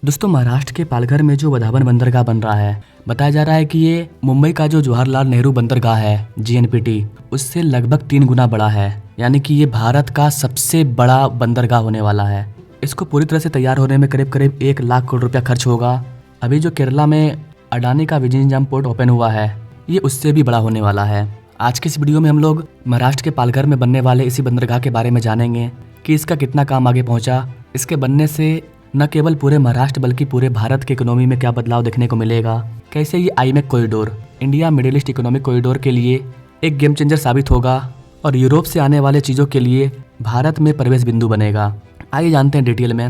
दोस्तों, महाराष्ट्र के पालघर में जो वधावन बंदरगाह बन रहा है, बताया जा रहा है कि ये मुंबई का जो जवाहरलाल नेहरू बंदरगाह है JNPT, उससे लगभग 3 गुना बड़ा है। यानी कि ये भारत का सबसे बड़ा बंदरगाह होने वाला है। इसको पूरी तरह से तैयार होने में करीब करीब 1 लाख करोड़ रुपया खर्च होगा। अभी जो केरला में अडानी का विजिंजम पोर्ट ओपन हुआ है, ये उससे भी बड़ा होने वाला है। आज की इस वीडियो में हम लोग महाराष्ट्र के पालघर में बनने वाले इसी बंदरगाह के बारे में जानेंगे कि इसका कितना काम आगे पहुंचा, इसके बनने से न केवल पूरे महाराष्ट्र बल्कि पूरे भारत के इकोनॉमी में क्या बदलाव देखने को मिलेगा, कैसे ये IMEC corridor India middle east economic corridor के लिए एक गेम चेंजर साबित होगा और यूरोप से आने वाले चीज़ों के लिए भारत में प्रवेश बिंदु बनेगा। आइए जानते हैं डिटेल में।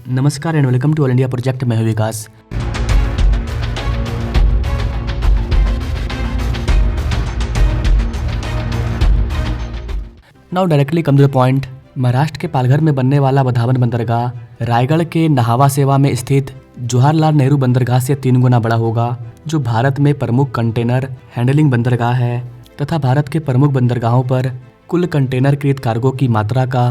नमस्कार and welcome to all India project. मैं हूं Vikas. Now directly come to the point. Maharashtra के पालघर में बनने वाला वधावन बंदरगाह रायगढ़ के नहावा सेवा में स्थित जवाहरलाल नेहरू बंदरगाह से 3 गुना बड़ा होगा, जो भारत में प्रमुख कंटेनर हैंडलिंग बंदरगाह है तथा भारत के प्रमुख बंदरगाहों पर कुल कंटेनर कृत कार्गो की मात्रा का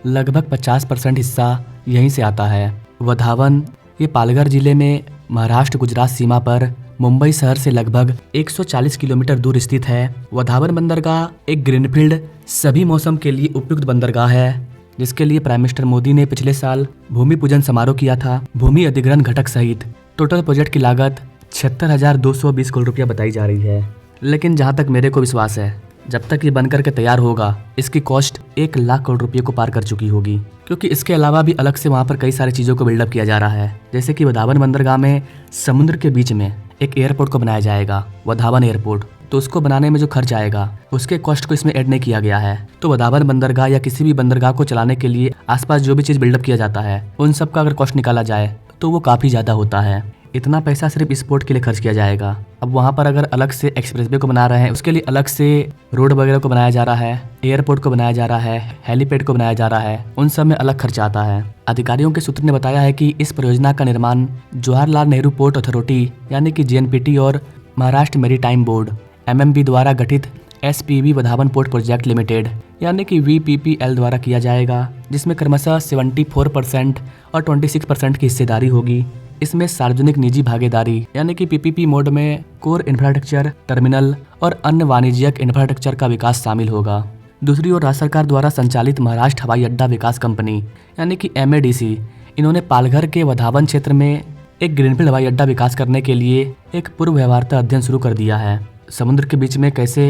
लगभग 50% हिस्सा यहीं से आता है। वधावन ये पालघर जिले में महाराष्ट्र गुजरात सीमा पर मुंबई शहर से लगभग 140 किलोमीटर दूर स्थित है। वधावन बंदरगाह एक ग्रीनफील्ड सभी मौसम के लिए उपयुक्त बंदरगाह है, जिसके लिए प्राइम मिनिस्टर मोदी ने पिछले साल भूमि पूजन समारोह किया था। भूमि अधिग्रहण घटक सहित टोटल प्रोजेक्ट की लागत 76,220 करोड़ रुपया बताई जा रही है। लेकिन जहां तक मेरे को विश्वास है, जब तक ये बनकर के तैयार होगा, इसकी कॉस्ट 1 लाख करोड़ रुपये को पार कर चुकी होगी, क्योंकि इसके अलावा भी अलग से वहां पर कई सारी चीज़ों को बिल्डअप किया जा रहा है। जैसे कि वधावन बंदरगाह में समुद्र के बीच में एक एयरपोर्ट को बनाया जाएगा, वधावन एयरपोर्ट। तो उसको बनाने में जो खर्च आएगा, उसके कॉस्ट को इसमें ऐड नहीं किया गया है। तो वधावन बंदरगाह या किसी भी बंदरगाह को चलाने के लिए आसपास जो भी चीज़ बिल्डअप किया जाता है, उन सब का अगर कॉस्ट निकाला जाए तो वो काफ़ी ज़्यादा होता है। इतना पैसा सिर्फ इस पोर्ट के लिए खर्च किया जाएगा। अब वहाँ पर अगर अलग से एक्सप्रेसवे को बना रहे हैं, उसके लिए अलग से रोड वगैरह को बनाया जा रहा है, एयरपोर्ट को बनाया जा रहा है, हेलीपैड को बनाया जा रहा है, उन सब में अलग खर्च आता है। अधिकारियों के सूत्र ने बताया है कि इस परियोजना का निर्माण जवाहरलाल नेहरू पोर्ट अथॉरिटी यानी कि JNPT और महाराष्ट्र मैरीटाइम बोर्ड MMB द्वारा गठित SPV Wadhawan port project limited यानी कि VPPL द्वारा किया जाएगा, जिसमें क्रमशः 74% और 26% की हिस्सेदारी होगी। इसमें सार्वजनिक निजी भागीदारी यानी कि PPP मोड में कोर इंफ्रास्ट्रक्चर, टर्मिनल और अन्य वाणिज्यिक इंफ्रास्ट्रक्चर का विकास शामिल होगा। दूसरी ओर राज्य सरकार द्वारा संचालित महाराष्ट्र हवाई अड्डा विकास कंपनी यानी कि MADC, इन्होंने पालघर के वधावन क्षेत्र में एक ग्रीनफील्ड हवाई अड्डा विकास करने के लिए एक पूर्व व्यवहार्यता अध्ययन शुरू कर दिया है। समुद्र के बीच में कैसे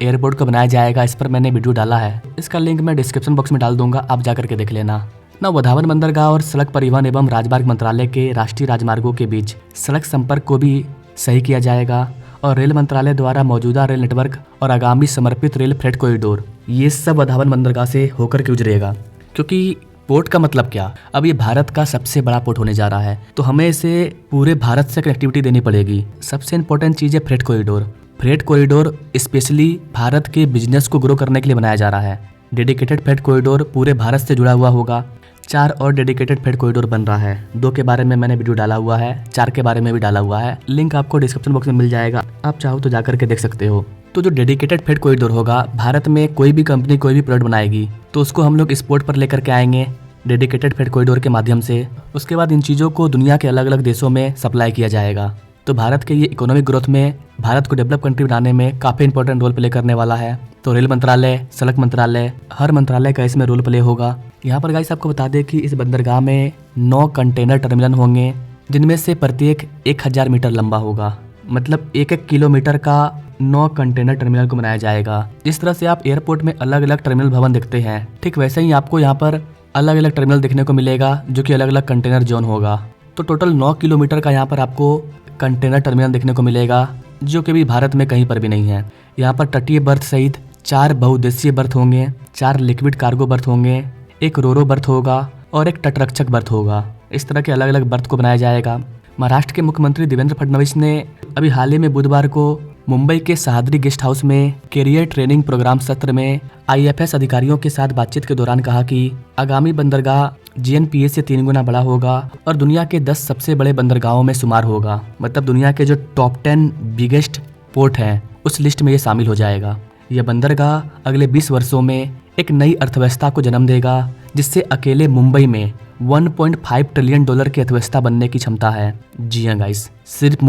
एयरपोर्ट को बनाया जाएगा, इस पर मैंने वीडियो डाला है। इसका लिंक मैं डिस्क्रिप्शन बॉक्स में डाल दूंगा, आप जाकर के देख लेना। न वधावन बंदरगाह और सड़क परिवहन एवं राजमार्ग मंत्रालय के राष्ट्रीय राजमार्गों के बीच सड़क संपर्क को भी सही किया जाएगा और रेल मंत्रालय द्वारा मौजूदा रेल नेटवर्क और आगामी समर्पित रेल फ्रेट कॉरिडोर, ये सब वधावन बंदरगाह से होकर के गुजरेगा। क्योंकि पोर्ट का मतलब क्या, अब ये भारत का सबसे बड़ा पोर्ट होने जा रहा है, तो हमें इसे पूरे भारत से कनेक्टिविटी देनी पड़ेगी। सबसे इंपॉर्टेंट चीज़ है freight corridor. Freight corridor specially Bharat के बिजनेस को ग्रो करने के लिए बनाया जा रहा है। डेडिकेटेड फ्रेट कॉरिडोर पूरे भारत से जुड़ा हुआ होगा। 4 और डेडिकेटेड फ्रेट कॉरिडोर बन रहा है। 2 के बारे में मैंने वीडियो डाला हुआ है, 4 के बारे में भी डाला हुआ है। लिंक आपको डिस्क्रिप्शन बॉक्स में मिल जाएगा, आप चाहो तो जाकर के देख सकते हो। तो जो डेडिकेटेड फ्रेट कॉरिडोर होगा, भारत में कोई भी कंपनी कोई भी प्रोडक्ट बनाएगी तो उसको हम लोग इस पोर्ट पर लेकर के आएंगे डेडिकेटेड फ्रेट कॉरिडोर के माध्यम से। उसके बाद इन चीज़ों को दुनिया के अलग अलग देशों में सप्लाई किया जाएगा। तो भारत के ये इकोनॉमिक ग्रोथ में, भारत को डेवलप कंट्री बनाने में काफ़ी इंपॉर्टेंट रोल प्ले करने वाला है। तो रेल मंत्रालय, सड़क मंत्रालय, हर मंत्रालय का इसमें रोल प्ले होगा। यहाँ पर गाइस आपको बता दें कि इस बंदरगाह में 9 कंटेनर टर्मिनल होंगे, जिनमें से प्रत्येक 1000 मीटर लंबा होगा। मतलब 1-1 किलोमीटर का 9 कंटेनर टर्मिनल को बनाया जाएगा। जिस तरह से आप एयरपोर्ट में अलग अलग टर्मिनल भवन देखते हैं, ठीक वैसे ही आपको यहाँ पर अलग अलग टर्मिनल देखने को मिलेगा, जो कि अलग अलग कंटेनर जोन होगा। तो टोटल 9 किलोमीटर का यहाँ पर आपको कंटेनर टर्मिनल देखने को मिलेगा, जो कि भी भारत में कहीं पर भी नहीं है। यहाँ पर तटीय बर्थ सहित 4 बहुउद्देशीय बर्थ होंगे, 4 लिक्विड कार्गो बर्थ होंगे, 1 रोरो बर्थ होगा और 1 तटरक्षक बर्थ होगा। इस तरह के अलग अलग बर्थ को बनाया जाएगा। महाराष्ट्र के मुख्यमंत्री देवेंद्र फडणवीस ने अभी हाल ही में बुधवार को मुंबई के सह्याद्री गेस्ट हाउस में कैरियर ट्रेनिंग प्रोग्राम सत्र में IFS अधिकारियों के साथ बातचीत के दौरान कहा कि आगामी बंदरगाह JNPA से 3 गुना बड़ा होगा और दुनिया के 10 सबसे बड़े बंदरगाहों में शुमार होगा। मतलब दुनिया के जो टॉप 10 बिगेस्ट पोर्ट हैं, उस लिस्ट में ये शामिल हो जाएगा। यह बंदरगाह अगले 20 वर्षों में एक नई अर्थव्यवस्था को जन्म देगा, जिससे अकेले मुंबई में $1.5 ट्रिलियन की अर्थव्यवस्था बनने की क्षमता है। जी हाँ गाइस, सिर्फ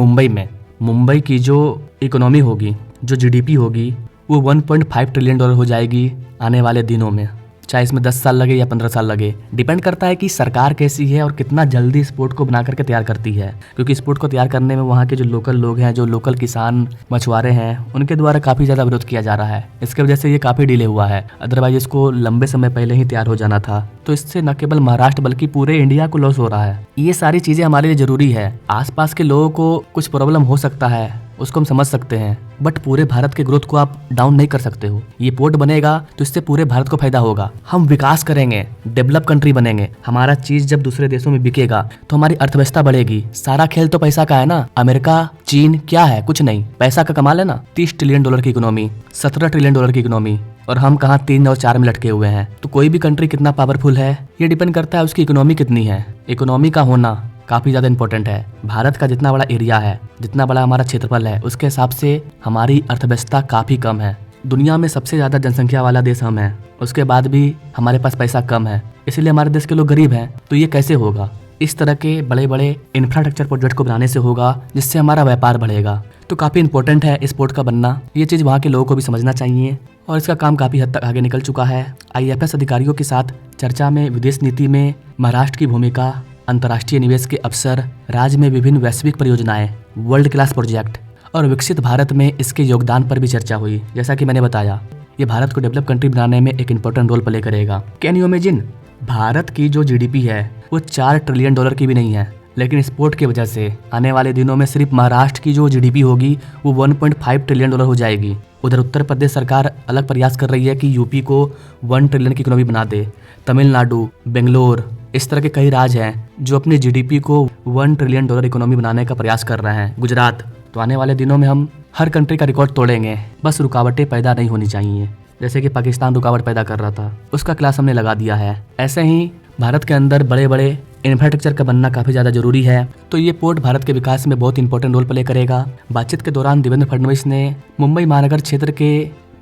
मुंबई की जो इकोनॉमी होगी, जो जीडीपी होगी, वो $1.5 ट्रिलियन हो जाएगी आने वाले दिनों में। चाहे इसमें 10 साल लगे या 15 साल लगे, डिपेंड करता है कि सरकार कैसी है और कितना जल्दी स्पोर्ट को बना करके तैयार करती है। क्योंकि स्पोर्ट को तैयार करने में वहाँ के जो लोकल लोग हैं, जो लोकल किसान मछुआरे हैं, उनके द्वारा काफ़ी ज़्यादा विरोध किया जा रहा है। इसके वजह से ये काफ़ी डिले हुआ है, अदरवाइज इसको लंबे समय पहले ही तैयार हो जाना था। तो इससे न केवल महाराष्ट्र बल्कि पूरे इंडिया को लॉस हो रहा है। ये सारी चीज़ें हमारे लिए ज़रूरी है। आसपास के लोगों को कुछ प्रॉब्लम हो सकता है, उसको हम समझ सकते हैं, बट पूरे भारत के ग्रोथ को आप डाउन नहीं कर सकते हो। ये पोर्ट बनेगा तो इससे पूरे भारत को फायदा होगा। हम विकास करेंगे, डेवलप कंट्री बनेंगे। हमारा चीज जब दूसरे देशों में बिकेगा तो हमारी अर्थव्यवस्था बढ़ेगी। सारा खेल तो पैसा का है ना। अमेरिका, चीन क्या है? कुछ नहीं, पैसा का कमाल है ना। $30 ट्रिलियन की इकोनॉमी, $17 ट्रिलियन की इकोनॉमी, और हम कहाँ 3 और 4 में लटके हुए हैं। तो कोई भी कंट्री कितना पावरफुल है ये डिपेंड करता है उसकी इकोनॉमी कितनी है। इकोनॉमी का होना काफी ज्यादा इंपॉर्टेंट है। भारत का जितना बड़ा एरिया है, जितना बड़ा हमारा क्षेत्रफल है, उसके हिसाब से हमारी अर्थव्यवस्था काफी कम है। दुनिया में सबसे ज्यादा जनसंख्या वाला देश हम हैं, उसके बाद भी हमारे पास पैसा कम है, इसलिए हमारे देश के लोग गरीब हैं। तो ये कैसे होगा? इस तरह के बड़े बड़े इंफ्रास्ट्रक्चर प्रोजेक्ट को बनाने से होगा, जिससे हमारा व्यापार बढ़ेगा। तो काफी इंपॉर्टेंट है स्पोर्ट का बनना। ये चीज वहाँ के लोगों को भी समझना चाहिए और इसका काम काफी हद तक आगे निकल चुका है। IFS अधिकारियों के साथ चर्चा में विदेश नीति में महाराष्ट्र की भूमिका, अंतर्राष्ट्रीय निवेश के अवसर, राज्य में विभिन्न वैश्विक परियोजनाएं, वर्ल्ड क्लास प्रोजेक्ट और विकसित भारत में इसके योगदान पर भी चर्चा हुई। जैसा कि मैंने बताया, ये भारत को डेवलप कंट्री बनाने में एक इंपॉर्टेंट रोल प्ले करेगा। Can you imagine? भारत की जो जीडीपी है वो $4 ट्रिलियन की भी नहीं है, लेकिन स्पोर्ट की वजह से आने वाले दिनों में सिर्फ महाराष्ट्र की जो जीडीपी होगी वो $1.5 ट्रिलियन हो जाएगी। उधर उत्तर प्रदेश सरकार अलग प्रयास कर रही है कि यूपी को 1 ट्रिलियन की इकोनॉमी बना दे। तमिलनाडु, बेंगलोर, इस तरह के कई राज्य हैं जो अपनी जीडीपी को $1 ट्रिलियन इकोनॉमी बनाने का प्रयास कर रहे हैं। गुजरात। तो आने वाले दिनों में हम हर कंट्री का रिकॉर्ड तोड़ेंगे, बस रुकावटें पैदा नहीं होनी चाहिए। जैसे कि पाकिस्तान रुकावट पैदा कर रहा था, उसका क्लास हमने लगा दिया है। ऐसे ही भारत के अंदर बड़े बड़े इंफ्रास्ट्रक्चर का बनना काफी ज्यादा जरूरी है। तो ये पोर्ट भारत के विकास में बहुत इंपॉर्टेंट रोल प्ले करेगा। बातचीत के दौरान देवेंद्र फडणवीस ने मुंबई महानगर क्षेत्र के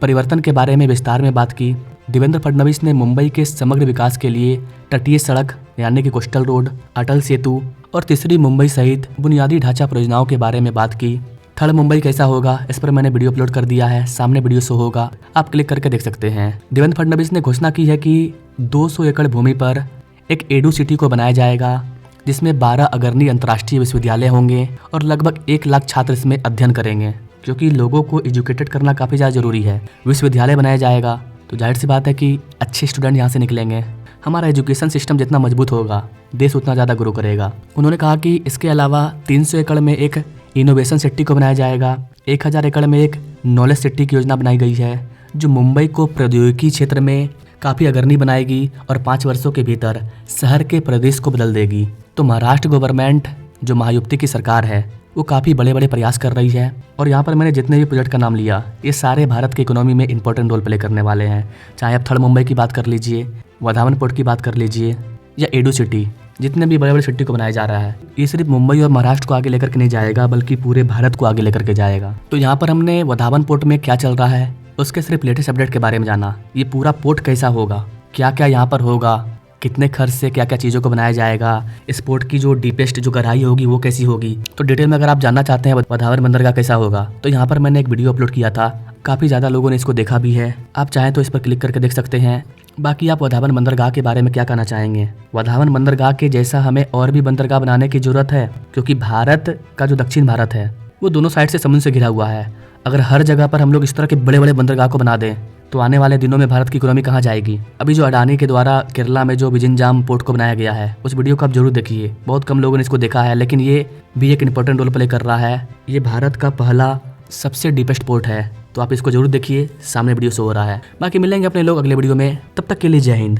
परिवर्तन के बारे में विस्तार में बात की। देवेंद्र फडणवीस ने मुंबई के समग्र विकास के लिए तटीय सड़क यानी कि कोस्टल रोड, अटल सेतु और तीसरी मुंबई सहित बुनियादी ढांचा परियोजनाओं के बारे में बात की। थर्ड मुंबई कैसा होगा, इस पर मैंने वीडियो अपलोड कर दिया है, सामने वीडियो शो होगा, आप क्लिक करके देख सकते हैं। देवेंद्र फडणवीस ने घोषणा की है कि 200 एकड़ भूमि पर एक एडू सिटी को बनाया जाएगा, जिसमें 12 अग्रणी अंतर्राष्ट्रीय विश्वविद्यालय होंगे और लगभग 1 लाख छात्र इसमें अध्ययन करेंगे, क्योंकि लोगों को एजुकेटेड करना काफी ज्यादा जरूरी है। विश्वविद्यालय बनाया जाएगा तो जाहिर सी बात है कि अच्छे स्टूडेंट यहाँ से निकलेंगे। हमारा एजुकेशन सिस्टम जितना मजबूत होगा, देश उतना ज़्यादा ग्रो करेगा। उन्होंने कहा कि इसके अलावा 300 एकड़ में एक इनोवेशन सिटी को बनाया जाएगा। 1000 एकड़ में एक नॉलेज सिटी की योजना बनाई गई है, जो मुंबई को प्रौद्योगिकी क्षेत्र में काफ़ी अग्रणी बनाएगी और 5 वर्षों के भीतर शहर के प्रदेश को बदल देगी। तो महाराष्ट्र गवर्नमेंट, जो महायुति की सरकार है, वो काफ़ी बड़े बड़े प्रयास कर रही है। और यहाँ पर मैंने जितने भी प्रोजेक्ट का नाम लिया, ये सारे भारत की इकोनॉमी में इंपॉर्टेंट रोल प्ले करने वाले हैं। चाहे आप थर्ड मुंबई की बात कर लीजिए, वर्धावन पोर्ट की बात कर लीजिए, या एडू सिटी, जितने भी बड़े बड़े सिटी को बनाया जा रहा है, ये सिर्फ मुंबई और महाराष्ट्र को आगे लेकर के नहीं जाएगा, बल्कि पूरे भारत को आगे लेकर के जाएगा। तो यहाँ पर हमने वर्धावन पोर्ट में क्या चल रहा है, उसके सिर्फ लेटेस्ट अपडेट के बारे में जाना। ये पूरा पोर्ट कैसा होगा, क्या क्या यहाँ पर होगा, कितने खर्च से क्या क्या चीज़ों को बनाया जाएगा, इस पोर्ट की जो डीपेस्ट जो गहराई होगी वो कैसी होगी। तो डिटेल में अगर आप जानना चाहते हैं वर्धावन बंदरगाह कैसा होगा, तो यहाँ पर मैंने एक वीडियो अपलोड किया था, काफ़ी ज़्यादा लोगों ने इसको देखा भी है। आप चाहें तो इस पर क्लिक करके देख सकते हैं। बाकी आप वर्धावन बंदरगाह के बारे में क्या कहना चाहेंगे? वर्धावन बंदरगाह के जैसा हमें और भी बंदरगाह बनाने की जरूरत है, क्योंकि भारत का जो दक्षिण भारत है वो दोनों साइड से समुद्र से घिरा हुआ है। अगर हर जगह पर हम लोग इस तरह के बड़े बड़े बंदरगाह को बना दें तो आने वाले दिनों में भारत की इकोनॉमी कहाँ जाएगी। अभी जो अडानी के द्वारा केरला में जो विजिंजाम पोर्ट को बनाया गया है, उस वीडियो को आप जरूर देखिए। बहुत कम लोगों ने इसको देखा है, लेकिन ये भी एक इंपॉर्टेंट रोल प्ले कर रहा है। ये भारत का पहला सबसे डीपेस्ट पोर्ट है, तो आप इसको जरूर देखिए, सामने वीडियो शो हो रहा है। बाकी मिलेंगे अपने लोग अगले वीडियो में, तब तक के लिए जय हिंद।